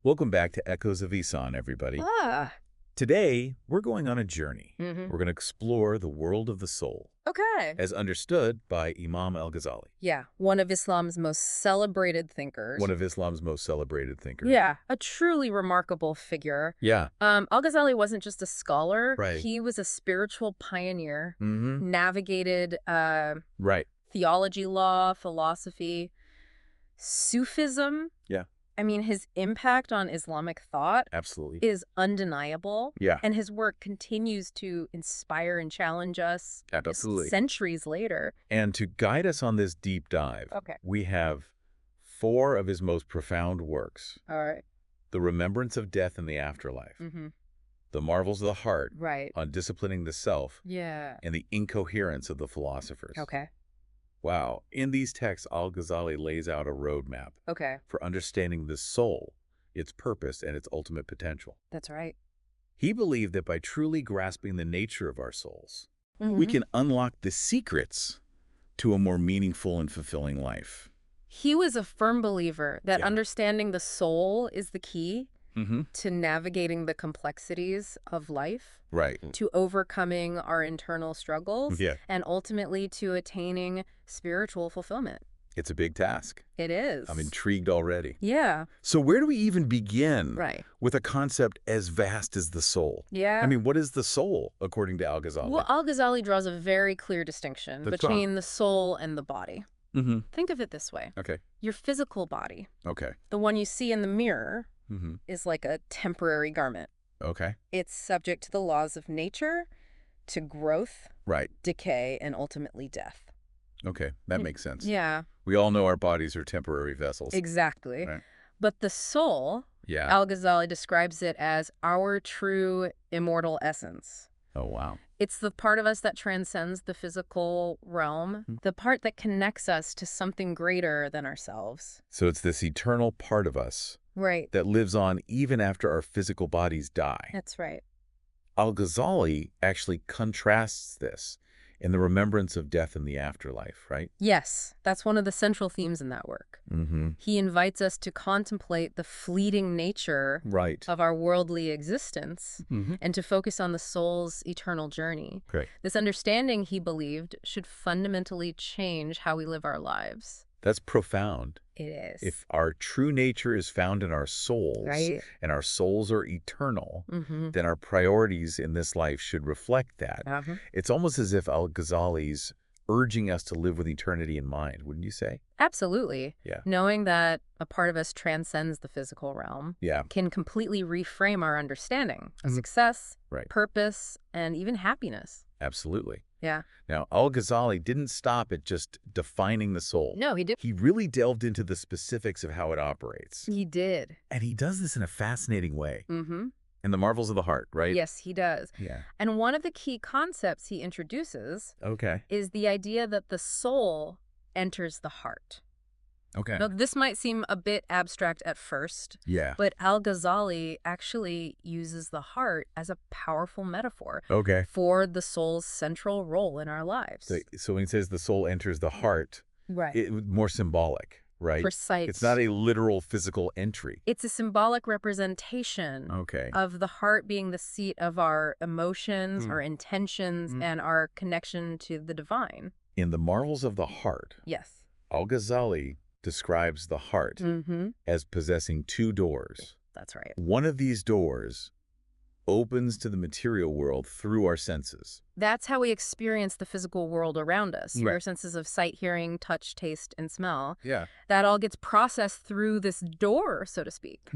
Welcome back to Echoes of Isan, everybody. Ah. Today, we're going on a journey. Mm-hmm. We're going to explore the world of the soul, Okay. as understood by Imam al-Ghazali, Yeah, one of Islam's most celebrated thinkers. one of Islam's most celebrated thinkers. Yeah, a truly remarkable figure. Yeah. Al-Ghazali wasn't just a scholar. Right. He was a spiritual pioneer, Mm-hmm. navigated Right. theology, law, philosophy, Sufism. Yeah. I mean, his impact on Islamic thought Absolutely. is undeniable. Yeah. And his work continues to inspire and challenge us Absolutely. centuries later. And to guide us on this deep dive, Okay. we have 4 of his most profound works. All right. The Remembrance of Death and the Afterlife, Mm-hmm. The Marvels of the Heart Right. on Disciplining the Self, Yeah. and The Incoherence of the Philosophers. Okay. Wow. In these texts, al-Ghazali lays out a roadmap Okay. for understanding the soul, its purpose, and its ultimate potential. That's right. He believed that by truly grasping the nature of our souls, we Mm-hmm. can unlock the secrets to a more meaningful and fulfilling life. He was a firm believer that Yeah. understanding the soul is the key Mm-hmm. to navigating the complexities of life, Right. to overcoming our internal struggles, Yeah. and ultimately to attaining spiritual fulfillment. It's a big task. It is. I'm intrigued already. Yeah. So where do we even begin Right. with a concept as vast as the soul? Yeah. I mean, what is the soul, according to al-Ghazali? Well, al-Ghazali draws a very clear distinction That's between the soul and the body. Mm-hmm. Think of it this way. Okay. Your physical body, Okay. the one you see in the mirror, Mm-hmm. is like a temporary garment. Okay. It's subject to the laws of nature, to growth, Right. decay, and ultimately death. Okay. That makes sense. Yeah, We all know our bodies are temporary vessels. exactly. Right. But the soul, Yeah. Al-Ghazali describes it as our true immortal essence. Oh, wow. It's the part of us that transcends the physical realm, the part that connects us to something greater than ourselves. So it's this eternal part of us Right. that lives on even after our physical bodies die. That's right. Al-Ghazali actually contrasts this in the remembrance of death and the afterlife, right? Yes, that's one of the central themes in that work. Mm-hmm. He invites us to contemplate the fleeting nature Right. of our worldly existence Mm-hmm. and to focus on the soul's eternal journey. Great. This understanding, he believed, should fundamentally change how we live our lives. That's profound. It is. If our true nature is found in our souls, Right? and our souls are eternal, Mm-hmm. then our priorities in this life should reflect that. Uh-huh. It's almost as if al-Ghazali's urging us to live with eternity in mind, wouldn't you say? Absolutely. Yeah. Knowing that a part of us transcends the physical realm Yeah. can completely reframe our understanding of Mhm. success, Right. purpose, and even happiness. Absolutely. Yeah. Now, al-Ghazali didn't stop at just defining the soul. No, he did. He really delved into the specifics of how it operates. He did. And he does this in a fascinating way. Mm-hmm. In The Marvels of the Heart, right? Yes, he does. Yeah. And one of the key concepts he introduces Okay. is the idea that the soul enters the heart. Okay. Now, this might seem a bit abstract at first, Yeah. but Al-Ghazali actually uses the heart as a powerful metaphor Okay. for the soul's central role in our lives. So when he says the soul enters the heart, Right. it's more symbolic, right? Precise. It's not a literal physical entry. It's a symbolic representation Okay. of the heart being the seat of our emotions, Hmm. our intentions, Hmm. and our connection to the divine. In The Marvels of the Heart, Yes. al-Ghazali describes the heart Mm-hmm. as possessing 2 doors. That's right. One of these doors opens to the material world through our senses. That's how we experience the physical world around us. Right. Your senses of sight, hearing, touch, taste, and smell. Yeah. That all gets processed through this door, so to speak.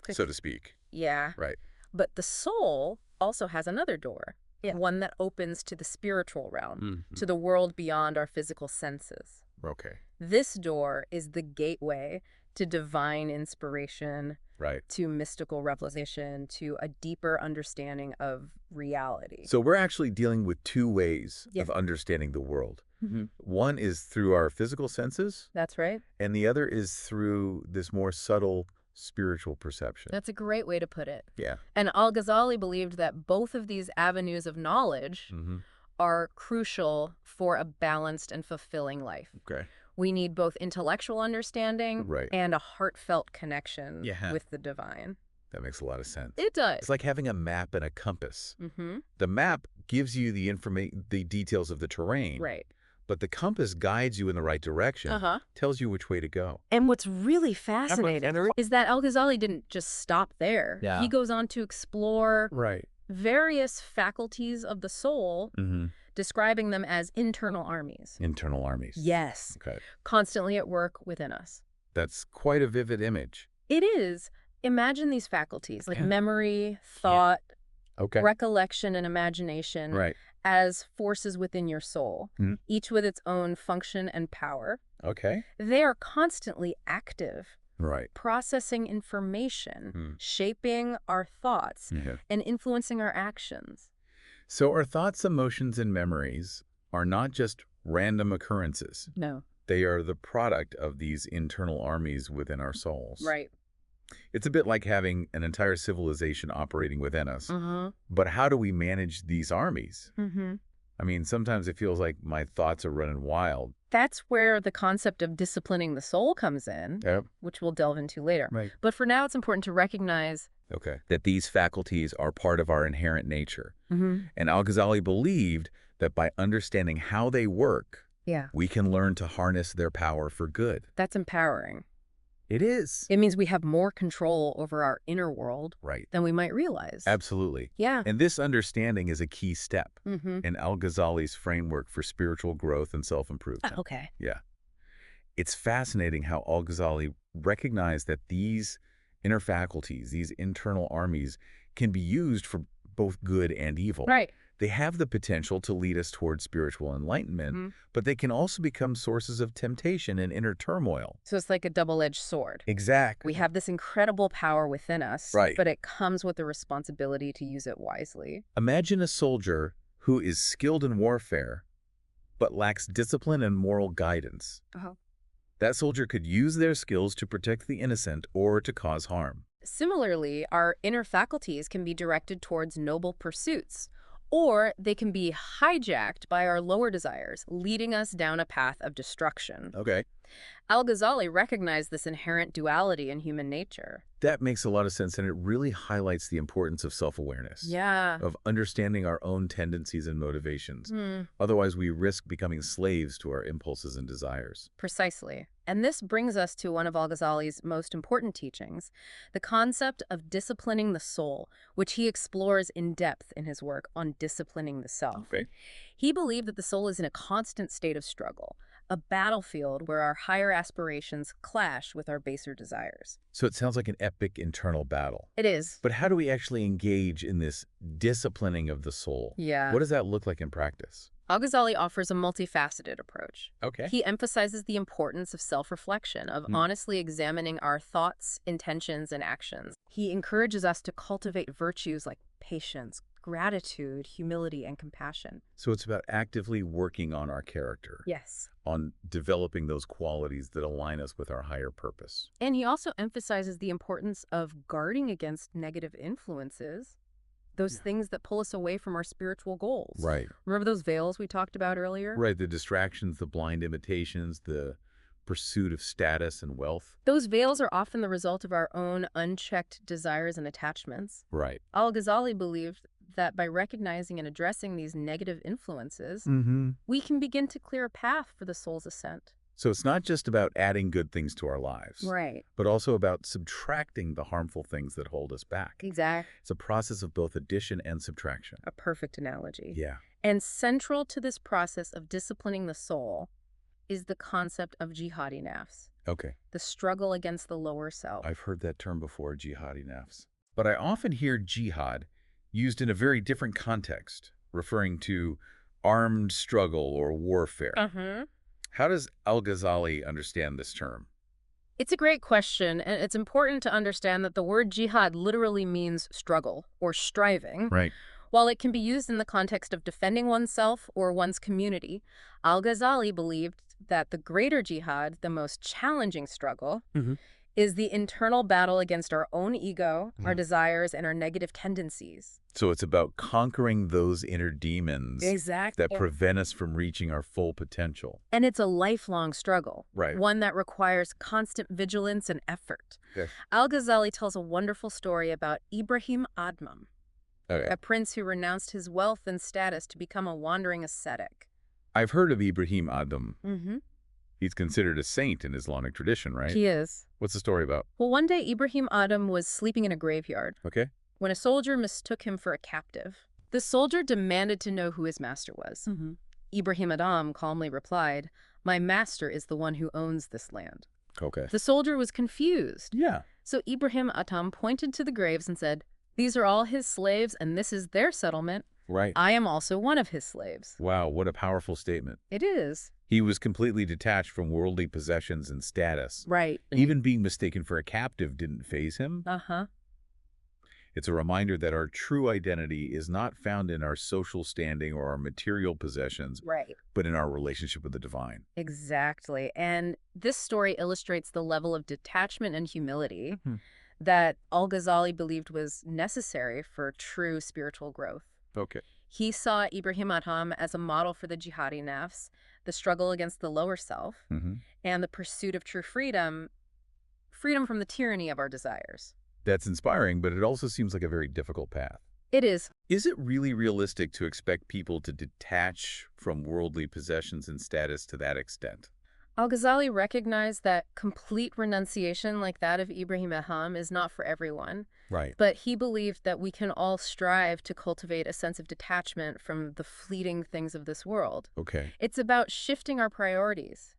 So to speak. Yeah. Right. But the soul also has another door. One that opens to the spiritual realm, to the world beyond our physical senses. Okay. This door is the gateway to divine inspiration, Right. to mystical revelation, to a deeper understanding of reality. So we're actually dealing with 2 ways Yeah. of understanding the world. Mm-hmm. One is through our physical senses, That's right. and the other is through this more subtle spiritual perception. That's a great way to put it. Yeah. And Al-Ghazali believed that both of these avenues of knowledge Mm-hmm. are crucial for a balanced and fulfilling life. Okay. We need both intellectual understanding Right. and a heartfelt connection Yeah. with the divine. That makes a lot of sense. It does. It's like having a map and a compass. Mm-hmm. The map gives you the details of the terrain, Right. but the compass guides you in the right direction, Uh-huh. tells you which way to go. And what's really fascinating is that Al-Ghazali didn't just stop there. Yeah. He goes on to explore Right. various faculties of the soul, Mm-hmm. describing them as internal armies. Internal armies. Yes. Okay. Constantly at work within us. That's quite a vivid image. It is. Imagine these faculties like Yeah. memory, thought, Okay. recollection, and imagination Right. as forces within your soul, Mhm. each with its own function and power. Okay. They are constantly active, Right. processing information, Hmm. shaping our thoughts, Yeah. and influencing our actions. So our thoughts, emotions, and memories are not just random occurrences. No. They are the product of these internal armies within our souls. Right. It's a bit like having an entire civilization operating within us. Mm-hmm. But how do we manage these armies? Mm-hmm. I mean, sometimes it feels like my thoughts are running wild. That's where the concept of disciplining the soul comes in, Yep. which we'll delve into later. Right. But for now, it's important to recognize Okay. That these faculties are part of our inherent nature. Mm-hmm. And Al-Ghazali believed that by understanding how they work, Yeah, we can learn to harness their power for good. that's empowering. It is. It means we have more control over our inner world Right. than we might realize. Absolutely. Yeah. And this understanding is a key step Mm-hmm. in Al-Ghazali's framework for spiritual growth and self-improvement. Okay. Yeah. It's fascinating how Al-Ghazali recognized that these inner faculties, these internal armies, can be used for both good and evil. Right. They have the potential to lead us towards spiritual enlightenment, Mhm. but they can also become sources of temptation and inner turmoil. So it's like a double-edged sword. Exactly. We have this incredible power within us, Right. but it comes with the responsibility to use it wisely. Imagine a soldier who is skilled in warfare, but lacks discipline and moral guidance. Uh-huh. That soldier could use their skills to protect the innocent or to cause harm. Similarly, our inner faculties can be directed towards noble pursuits, or they can be hijacked by our lower desires, leading us down a path of destruction. Okay. Al-Ghazali recognized this inherent duality in human nature. That makes a lot of sense, and it really highlights the importance of self-awareness, Yeah. of understanding our own tendencies and motivations. Hmm. Otherwise, we risk becoming slaves to our impulses and desires. Precisely. And this brings us to one of Al-Ghazali's most important teachings, the concept of disciplining the soul, which he explores in depth in his work on disciplining the self. Okay. He believed that the soul is in a constant state of struggle, a battlefield where our higher aspirations clash with our baser desires. So it sounds like an epic internal battle. It is. But how do we actually engage in this disciplining of the soul? Yeah. What does that look like in practice? Al-Ghazali offers a multifaceted approach. Okay. He emphasizes the importance of self-reflection, of honestly examining our thoughts, intentions, and actions. He encourages us to cultivate virtues like patience, gratitude, humility, and compassion. So it's about actively working on our character, Yes. on developing those qualities that align us with our higher purpose. And he also emphasizes the importance of guarding against negative influences, those things that pull us away from our spiritual goals. Right. Remember those veils we talked about earlier? Right. The distractions, the blind imitations, the pursuit of status and wealth. Those veils are often the result of our own unchecked desires and attachments. Right. Al-Ghazali believed that by recognizing and addressing these negative influences, Mm-hmm. we can begin to clear a path for the soul's ascent. So it's not just about adding good things to our lives, Right. but also about subtracting the harmful things that hold us back. Exactly. It's a process of both addition and subtraction. A perfect analogy. Yeah. And central to this process of disciplining the soul is the concept of jihadi nafs, Okay. the struggle against the lower self. I've heard that term before, jihadi nafs. But I often hear jihad used in a very different context, referring to armed struggle or warfare. Uh-huh. How does Al-Ghazali understand this term? It's a great question, and it's important to understand that the word jihad literally means struggle or striving. Right. While it can be used in the context of defending oneself or one's community, Al-Ghazali believed that the greater jihad, the most challenging struggle, Mhm. is the internal battle against our own ego, our Mhm. desires, and our negative tendencies. So it's about conquering those inner demons that Exactly. prevent us from reaching our full potential. And it's a lifelong struggle, Right. one that requires constant vigilance and effort. Okay. Al-Ghazali tells a wonderful story about Ibrahim Adham, Okay. a prince who renounced his wealth and status to become a wandering ascetic. I've heard of Ibrahim Adham. Mm-hmm. He's considered a saint in Islamic tradition, right? He is. What's the story about? Well, one day Ibrahim Adham was sleeping in a graveyard Okay. when a soldier mistook him for a captive. The soldier demanded to know who his master was. Ibrahim Adham calmly replied, "My master is the one who owns this land." Okay. The soldier was confused. Yeah. So Ibrahim Adham pointed to the graves and said, "These are all his slaves and this is their settlement. Right. I am also one of his slaves." Wow, what a powerful statement. It is. He was completely detached from worldly possessions and status. Right. Even being mistaken for a captive didn't faze him. Uh-huh. It's a reminder that our true identity is not found in our social standing or our material possessions, Right. but in our relationship with the divine. Exactly. And this story illustrates the level of detachment and humility Hmm. that Al-Ghazali believed was necessary for true spiritual growth. Okay. He saw Ibrahim Adham as a model for the jihadi nafs, the struggle against the lower self, Mm-hmm. and the pursuit of true freedom, freedom from the tyranny of our desires. That's inspiring, but it also seems like a very difficult path. It is. Is it really realistic to expect people to detach from worldly possessions and status to that extent? Al-Ghazali recognized that complete renunciation like that of Ibrahim Adham is not for everyone, Right. but he believed that we can all strive to cultivate a sense of detachment from the fleeting things of this world. Okay. It's about shifting our priorities,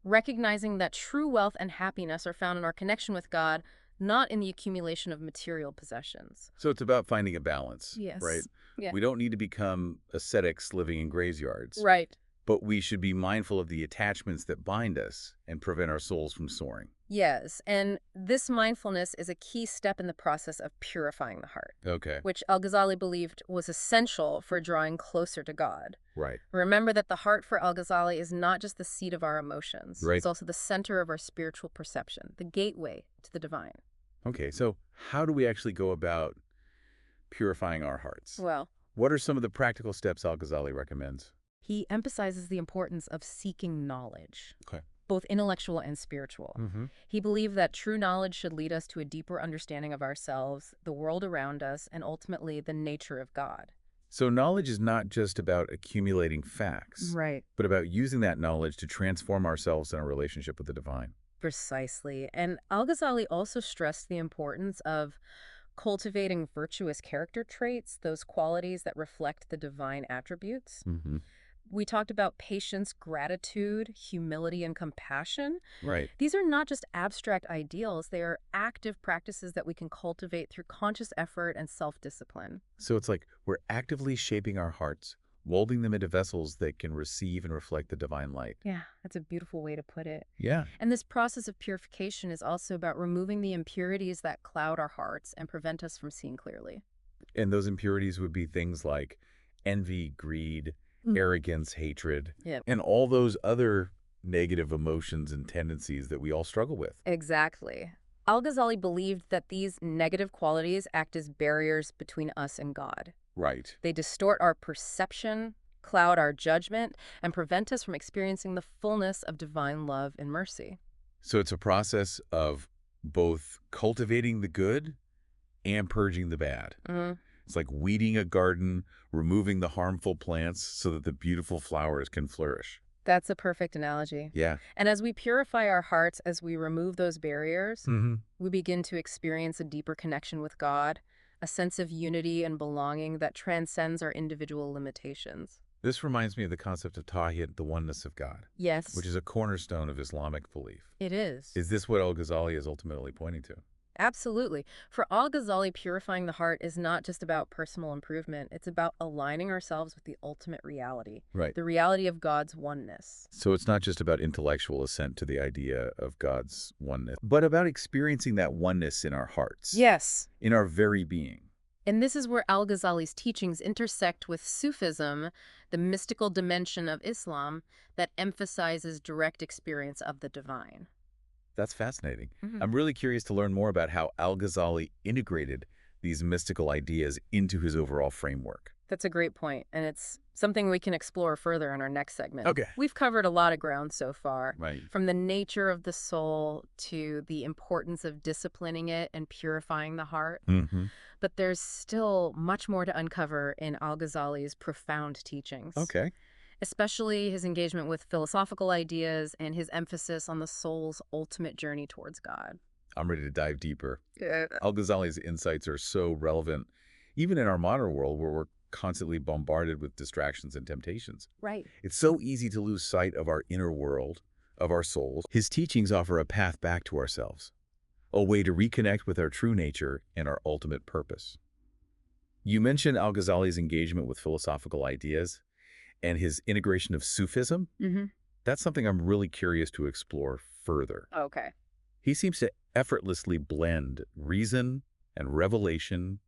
recognizing that true wealth and happiness are found in our connection with God, not in the accumulation of material possessions. So it's about finding a balance, Yes. right? Yeah. We don't need to become ascetics living in graveyards, Right. but we should be mindful of the attachments that bind us and prevent our souls from soaring. Yes, and this mindfulness is a key step in the process of purifying the heart, Okay. which Al-Ghazali believed was essential for drawing closer to God. Right. Remember that the heart for Al-Ghazali is not just the seat of our emotions. Right. It's also the center of our spiritual perception, the gateway to the divine. Okay, so how do we actually go about purifying our hearts? Well, What are some of the practical steps Al-Ghazali recommends? he emphasizes the importance of seeking knowledge, Okay. both intellectual and spiritual. Mm-hmm. He believed that true knowledge should lead us to a deeper understanding of ourselves, the world around us, and ultimately the nature of God. So knowledge is not just about accumulating facts, Right. but about using that knowledge to transform ourselves in our relationship with the divine. Precisely. And Al-Ghazali also stressed the importance of cultivating virtuous character traits, those qualities that reflect the divine attributes. Mm-hmm. We talked about patience, gratitude, humility, and compassion. Right. These are not just abstract ideals, they are active practices that we can cultivate through conscious effort and self-discipline. So it's like we're actively shaping our hearts, molding them into vessels that can receive and reflect the divine light. Yeah, that's a beautiful way to put it. Yeah. And this process of purification is also about removing the impurities that cloud our hearts and prevent us from seeing clearly. And those impurities would be things like envy, greed, arrogance, hatred, Yep. and all those other negative emotions and tendencies that we all struggle with. Exactly. Al-Ghazali believed that these negative qualities act as barriers between us and God. Right. They distort our perception, cloud our judgment, and prevent us from experiencing the fullness of divine love and mercy. So it's a process of both cultivating the good and purging the bad. Mm, It's like weeding a garden, removing the harmful plants so that the beautiful flowers can flourish. that's a perfect analogy. Yeah. And as we purify our hearts, as we remove those barriers, Mm-hmm. we begin to experience a deeper connection with God, a sense of unity and belonging that transcends our individual limitations. This reminds me of the concept of Tawhid, the oneness of God, Yes, which is a cornerstone of Islamic belief. it is. Is this what Al-Ghazali is ultimately pointing to? Absolutely. For Al-Ghazali, purifying the heart is not just about personal improvement. It's about aligning ourselves with the ultimate reality, Right. the reality of God's oneness. So it's not just about intellectual assent to the idea of God's oneness, but about experiencing that oneness in our hearts, Yes. in our very being. And this is where Al-Ghazali's teachings intersect with Sufism, the mystical dimension of Islam that emphasizes direct experience of the divine. That's fascinating. Mhm. I'm really curious to learn more about how Al-Ghazali integrated these mystical ideas into his overall framework. That's a great point, and it's something we can explore further in our next segment. Okay. We've covered a lot of ground so far, Right. from the nature of the soul to the importance of disciplining it and purifying the heart. Mm-hmm. But there's still much more to uncover in Al-Ghazali's profound teachings, Okay. especially his engagement with philosophical ideas and his emphasis on the soul's ultimate journey towards God. I'm ready to dive deeper. Yeah. Al-Ghazali's insights are so relevant, even in our modern world where we're constantly bombarded with distractions and temptations. Right. It's so easy to lose sight of our inner world, of our souls. His teachings offer a path back to ourselves, a way to reconnect with our true nature and our ultimate purpose. You mentioned Al-Ghazali's engagement with philosophical ideas and his integration of Sufism. Mm-hmm. That's something I'm really curious to explore further. Okay. He seems to effortlessly blend reason and revelation,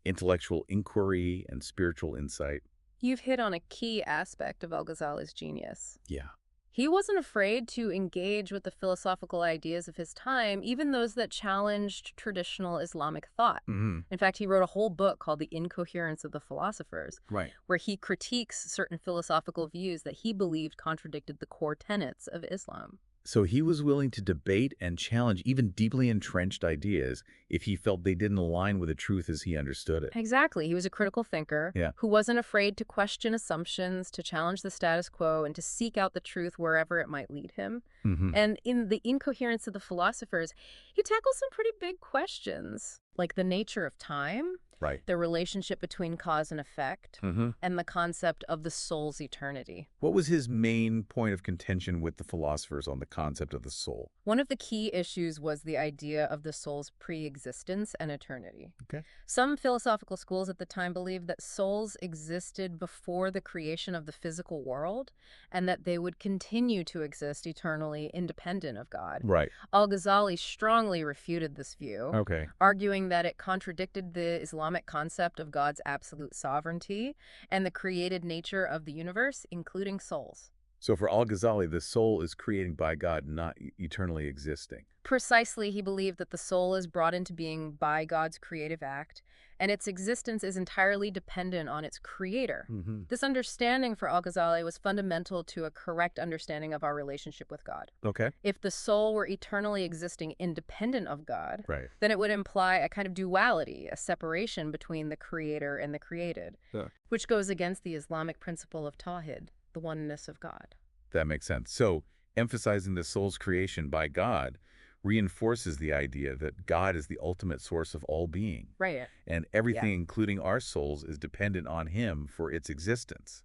intellectual inquiry and spiritual insight. You've hit on a key aspect of Al-Ghazali's genius. Yeah. He wasn't afraid to engage with the philosophical ideas of his time, even those that challenged traditional Islamic thought. Mm-hmm. In fact, he wrote a whole book called The Incoherence of the Philosophers, Right. where he critiques certain philosophical views that he believed contradicted the core tenets of Islam. So he was willing to debate and challenge even deeply entrenched ideas if he felt they didn't align with the truth as he understood it. Exactly. He was a critical thinker Yeah. who wasn't afraid to question assumptions, to challenge the status quo, and to seek out the truth wherever it might lead him. Mm-hmm. And in The Incoherence of the Philosophers, he tackles some pretty big questions, like the nature of time, Right. the relationship between cause and effect, Mm-hmm. and the concept of the soul's eternity. What was his main point of contention with the philosophers on the concept of the soul? One of the key issues was the idea of the soul's pre-existence and eternity. Okay. Some philosophical schools at the time believed that souls existed before the creation of the physical world and that they would continue to exist eternally independent of God. Right. Al-Ghazali strongly refuted this view, Okay. arguing that it contradicted the Islamic concept of God's absolute sovereignty and the created nature of the universe, including souls. So for Al-Ghazali, the soul is created by God, not eternally existing. Precisely, he believed that the soul is brought into being by God's creative act, and its existence is entirely dependent on its creator. Mm-hmm. This understanding for Al-Ghazali was fundamental to a correct understanding of our relationship with God. Okay. If the soul were eternally existing independent of God, Right. then it would imply a kind of duality, a separation between the creator and the created, Yeah. which goes against the Islamic principle of Tawhid, the oneness of God. That makes sense. So emphasizing the soul's creation by God reinforces the idea that God is the ultimate source of all being, Right. and everything, including our souls, is dependent on him for its existence.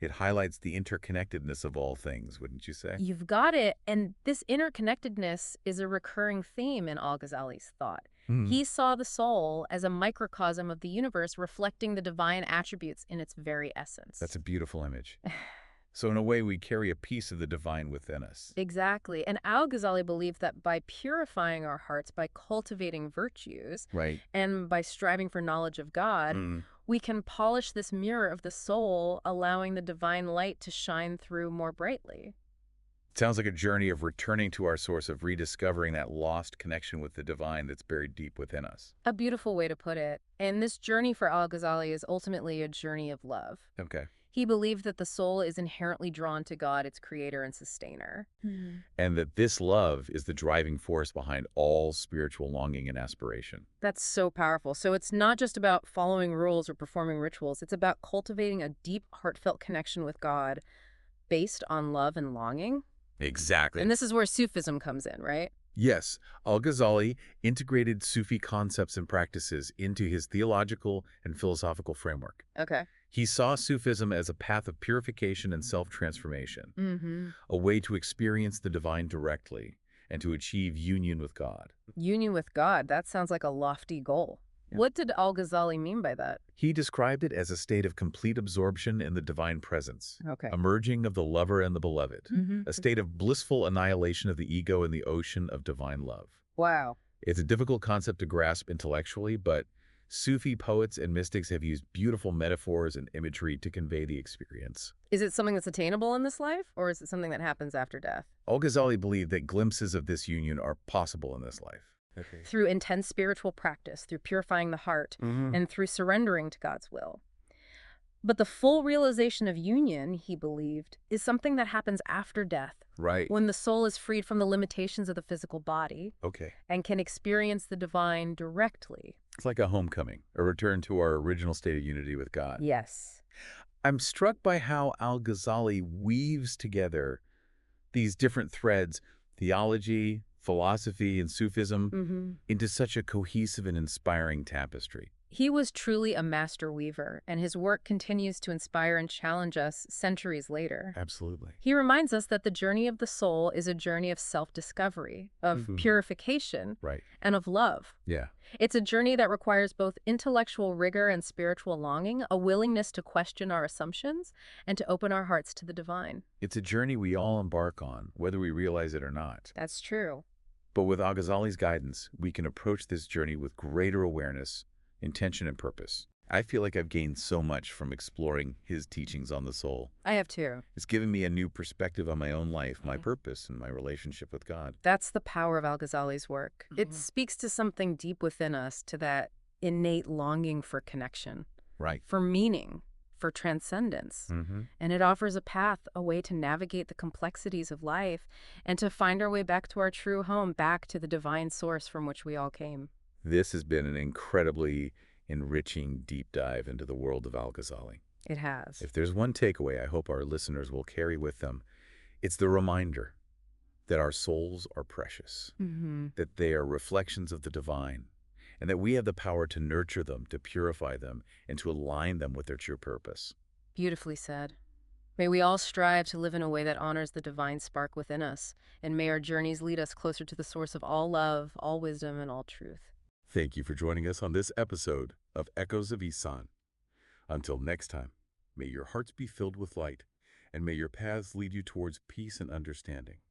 It highlights the interconnectedness of all things, wouldn't you say? You've got it. And this interconnectedness is a recurring theme in Al-Ghazali's thought. Hmm. He saw the soul as a microcosm of the universe, reflecting the divine attributes in its very essence. That's a beautiful image. So in a way, we carry a piece of the divine within us. Exactly. And Al-Ghazali believed that by purifying our hearts, by cultivating virtues, Right. and by striving for knowledge of God, we can polish this mirror of the soul, allowing the divine light to shine through more brightly. Sounds like a journey of returning to our source, of rediscovering that lost connection with the divine that's buried deep within us. A beautiful way to put it. And this journey for Al-Ghazali is ultimately a journey of love. Okay. He believed that the soul is inherently drawn to God, its creator and sustainer. And that this love is the driving force behind all spiritual longing and aspiration. That's so powerful. So it's not just about following rules or performing rituals. It's about cultivating a deep, heartfelt connection with God based on love and longing. Exactly. And this is where Sufism comes in, right? Yes, Al-Ghazali integrated Sufi concepts and practices into his theological and philosophical framework. Okay. He saw Sufism as a path of purification and self-transformation, Mm-hmm. a way to experience the divine directly and to achieve union with God. Union with God, that sounds like a lofty goal. Yeah. What did Al-Ghazali mean by that? He described it as a state of complete absorption in the divine presence, Okay. a merging of the lover and the beloved, Mm-hmm. a state of blissful annihilation of the ego in the ocean of divine love. Wow. It's a difficult concept to grasp intellectually, but Sufi poets and mystics have used beautiful metaphors and imagery to convey the experience. Is it something that's attainable in this life, or is it something that happens after death? Al-Ghazali believed that glimpses of this union are possible in this life. Okay. Through intense spiritual practice, through purifying the heart, and through surrendering to God's will. But the full realization of union, he believed, is something that happens after death, Right. when the soul is freed from the limitations of the physical body Okay. and can experience the divine directly. It's like a homecoming, a return to our original state of unity with God. Yes. I'm struck by how Al-Ghazali weaves together these different threads, theology, philosophy, and Sufism, into such a cohesive and inspiring tapestry. He was truly a master weaver, and his work continues to inspire and challenge us centuries later. Absolutely. He reminds us that the journey of the soul is a journey of self-discovery, of purification, Right. and of love. Yeah. It's a journey that requires both intellectual rigor and spiritual longing, a willingness to question our assumptions, and to open our hearts to the divine. It's a journey we all embark on, whether we realize it or not. That's true. But with Al-Ghazali's guidance, we can approach this journey with greater awareness, intention, and purpose. I feel like I've gained so much from exploring his teachings on the soul. I have too. It's given me a new perspective on my own life, my purpose, and my relationship with God. That's the power of Al-Ghazali's work. It speaks to something deep within us, to that innate longing for connection, Right. for meaning, for transcendence. And it offers a path, a way to navigate the complexities of life and to find our way back to our true home, back to the divine source from which we all came. This has been an incredibly enriching deep dive into the world of Al-Ghazali. It has. If there's one takeaway I hope our listeners will carry with them, it's the reminder that our souls are precious, that they are reflections of the divine, and that we have the power to nurture them, to purify them, and to align them with their true purpose. Beautifully said. May we all strive to live in a way that honors the divine spark within us, and may our journeys lead us closer to the source of all love, all wisdom, and all truth. Thank you for joining us on this episode of Echoes of Isan. Until next time, may your hearts be filled with light, and may your paths lead you towards peace and understanding.